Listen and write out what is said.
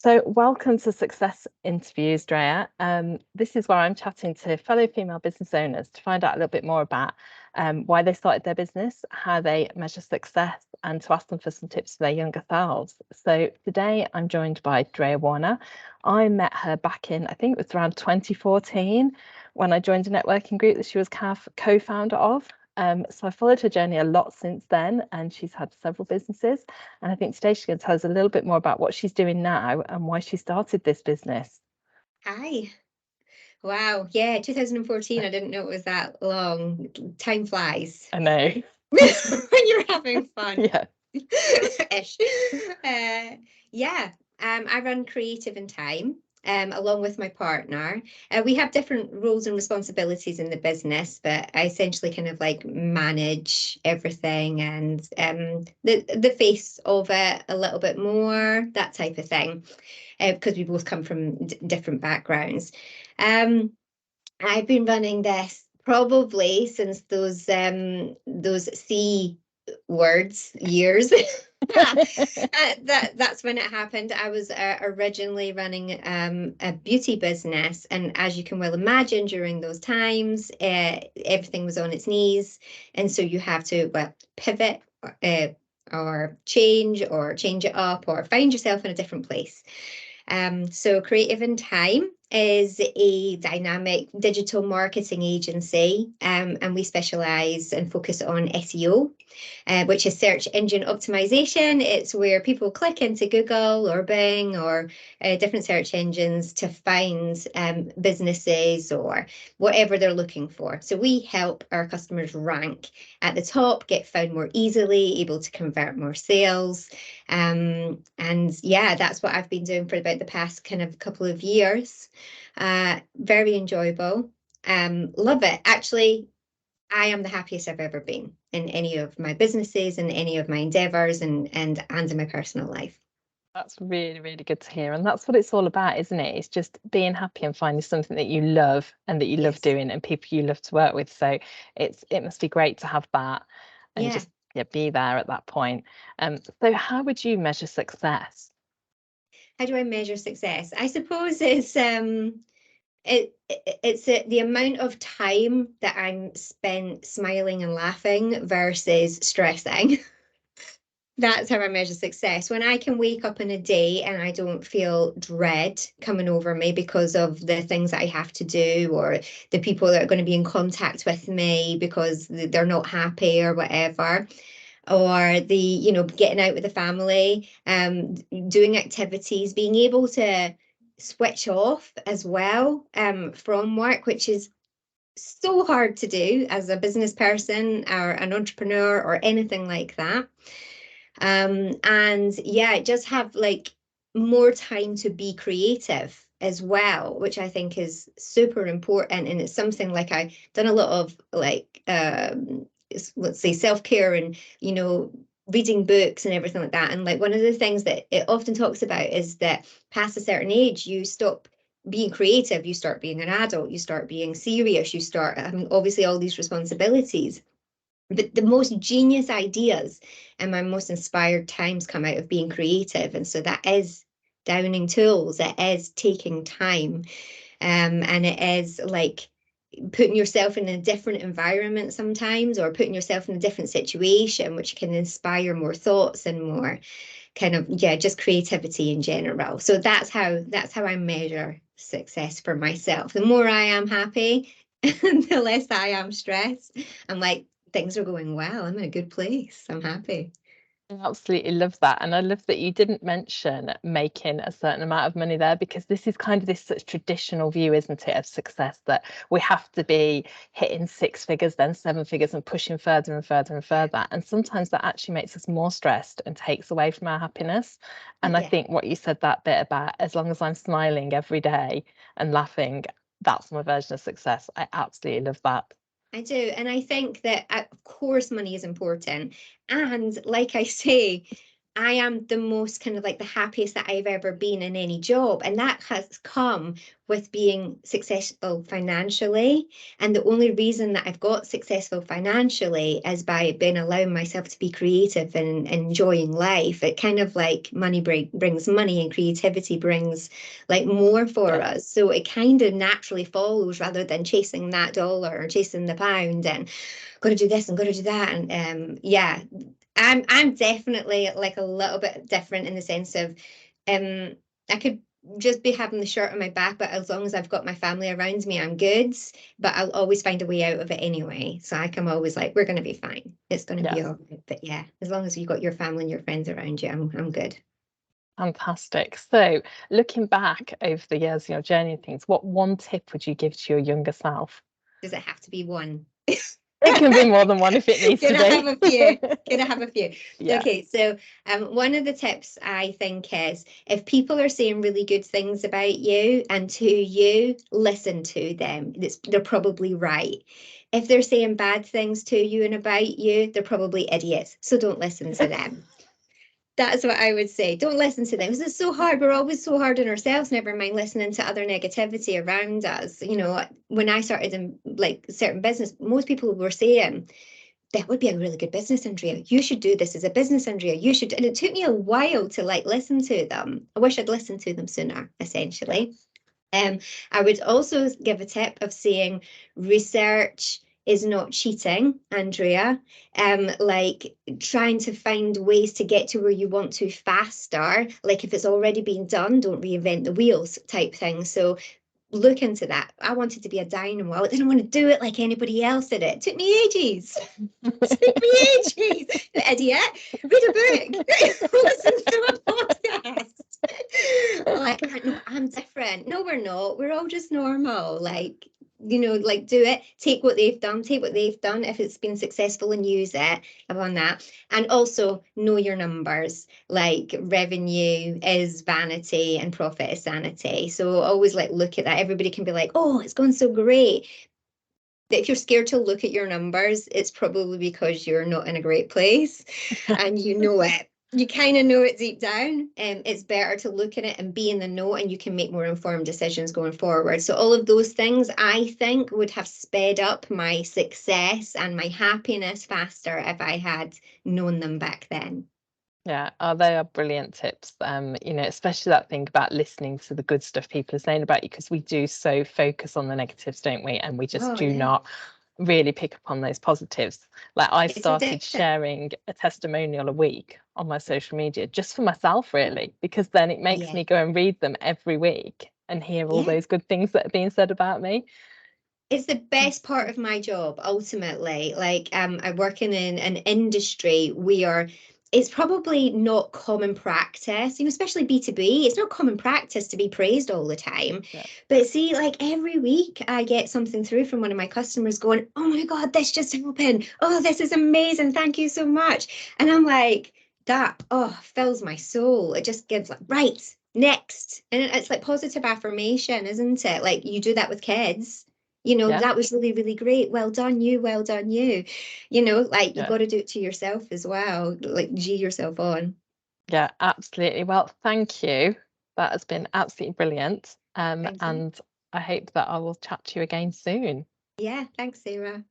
So, welcome to Success Interviews, Drea. This is where I'm chatting to fellow female business owners to find out a little bit more about why they started their business, how they measure success, and to ask them for some tips for their younger selves. So, today I'm joined by Andrea Warner. I met her back in, I think it was around 2014 when I joined a networking group that she was co-founder of. So I followed her journey a lot since then, and she's had several businesses. And I think today she's going to tell us a little bit more about what she's doing now and why she started this business. Hi. Wow. Yeah, 2014. I didn't know it was that long. Time flies I know. when you're having fun. Yeah. Ish. Yeah. I run Creative in Time, along with my partner. We have different roles and responsibilities in the business, but I essentially kind of like manage everything and the face of it a little bit more, that type of thing, because we both come from different backgrounds. I've been running this probably since those C words years. That's when it happened. I was originally running a beauty business, and as you can well imagine, during those times, everything was on its knees, and so you have to pivot. Or change it up or find yourself in a different place. So Creative in Time is a dynamic digital marketing agency, and we specialise and focus on SEO, which is search engine optimization. It's where people click into Google or Bing or different search engines to find businesses or whatever they're looking for. So we help our customers rank at the top, get found more easily, able to convert more sales. And yeah, that's what I've been doing for about the past kind of couple of years. Very enjoyable. Love it. Actually, I am the happiest I've ever been in any of my businesses and any of my endeavors and in my personal life. That's really, really good to hear. And that's what it's all about, isn't it? It's just being happy and finding something that you love and that you love Yes. doing and people you love to work with. So it must be great to have that and Yeah. just be there at that point. So how would you measure success? How do I measure success? I suppose it's the amount of time that I'm spent smiling and laughing versus stressing. That's how I measure success. When I can wake up in a day and I don't feel dread coming over me because of the things that I have to do or the people that are going to be in contact with me because they're not happy or whatever, or getting out with the family, doing activities, being able to switch off as well from work, which is so hard to do as a business person or an entrepreneur or anything like that. And yeah, just have like more time to be creative as well, which I think is super important. And it's something like I've done a lot of like let's say self-care and reading books and everything like that. And like one of the things that it often talks about is that past a certain age you stop being creative, you start being an adult, you start being serious, you start having obviously all these responsibilities. But the most genius ideas and my most inspired times come out of being creative. And so that is downing tools, it is taking time, and it is like putting yourself in a different environment sometimes, or putting yourself in a different situation, which can inspire more thoughts and more kind of, yeah, just creativity in general. So that's how I measure success for myself. The more I am happy, the less I am stressed. I'm like, things are going well. I'm in a good place. I'm happy. I absolutely love that. And I love that you didn't mention making a certain amount of money there, because this is kind of this such traditional view, isn't it, of success, that we have to be hitting six figures, then seven figures, and pushing further and further and further. And sometimes that actually makes us more stressed and takes away from our happiness. And I Yeah, think what you said that bit about, as long as I'm smiling every day and laughing, that's my version of success. I absolutely love that. I do. And I think that, of course, money is important. And like I say, I am the most kind of like the happiest that I've ever been in any job. And that has come with being successful financially. And the only reason that I've got successful financially is by being allowing myself to be creative and enjoying life. It kind of like money brings money, and creativity brings like more for us. So it kind of naturally follows, rather than chasing that dollar or chasing the pound and got to do this and got to do that. And yeah, I'm definitely like a little bit different in the sense of I could just be having the shirt on my back, but as long as I've got my family around me, I'm good. But I'll always find a way out of it anyway. So I'm always like, we're gonna be fine. It's gonna be all right. But yeah, as long as you've got your family and your friends around you, I'm good. Fantastic. So looking back over the years in your journey and things, what one tip would you give to your younger self? Does it have to be one? It can be more than one if it needs to Gonna have be. a few. Gonna have a few. Yeah. Okay, so one of the tips I think is, if people are saying really good things about you and to you, listen to them. They're probably right. If they're saying bad things to you and about you, they're probably idiots. So don't listen to them. That's what I would say. Don't listen to them, because it's so hard. We're always so hard on ourselves, never mind listening to other negativity around us. You know, when I started in like certain business, most people were saying, that would be a really good business, Andrea. You should do this as a business, Andrea. You should. And it took me a while to like listen to them. I wish I'd listened to them sooner, Yeah. essentially. I would also give a tip of saying research is not cheating, Andrea. Like trying to find ways to get to where you want to faster. Like if it's already been done, don't reinvent the wheels type thing. So look into that. I wanted to be a dynamo. I didn't want to do it like anybody else did it. It took me ages. It took me ages. Idiot. Read a book. Listen to a podcast. Like, no, I'm different. No, we're not. We're all just normal. Like, you know, like do it. Take what they've done. Take what they've done. If it's been successful, and use it upon that. And also know your numbers. Like revenue is vanity and profit is sanity. So always like look at that. Everybody can be like, oh, it's going so great. But if you're scared to look at your numbers, it's probably because you're not in a great place and you know it. You kind of know it deep down. And it's better to look at it and be in the know, and you can make more informed decisions going forward. So all of those things I think would have sped up my success and my happiness faster if I had known them back then. Yeah, they are brilliant tips. You know, especially that thing about listening to the good stuff people are saying about you, because we do so focus on the negatives, don't we? And we just Oh do yeah. not really pick up on those positives. Like I It's started addictive. sharing a testimonial a week on my social media just for myself, really, because then it makes Yeah. me go and read them every week and hear all Yeah. those good things that are being said about me. It's the best part of my job, ultimately. Like, I'm working in an industry where it's probably not common practice, you know, especially B2B. It's not common practice to be praised all the time. Yeah. But see, like every week I get something through from one of my customers going, oh my God, this just happened. Oh, this is amazing. Thank you so much. And I'm like, that, oh, fills my soul. It just gives like, right, next. And it's like positive affirmation, isn't it? Like you do that with kids. You know, Yeah. that was really, really great. Well done, you. Well done, you. You know, like you Yeah. got to do it to yourself as well. Like G yourself on. Yeah, absolutely. Well, thank you. That has been absolutely brilliant. Thank you. And I hope that I will chat to you again soon. Yeah, thanks, Sarah.